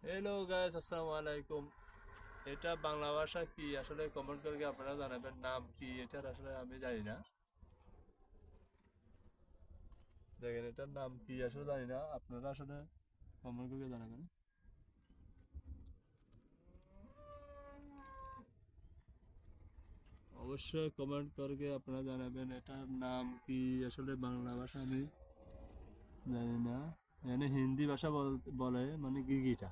Hello guys, আসসালামু আলাইকুম। এটা বাংলা ভাষা কি আসলে কমেন্ট করে আপনারা জানাবেন। নাম কি এটার আসলে আমি জানি না। দেখেন, এটার নাম কি আসলে জানি না, আপনারা আসলে কমেন্ট করে জানাবেন। অবশ্যই কমেন্ট করে আপনারা জানাবেন এটার নাম কি আসলে বাংলা ভাষা আমি জানি না। এখানে হিন্দি ভাষা বলে মানে গিরগিটা।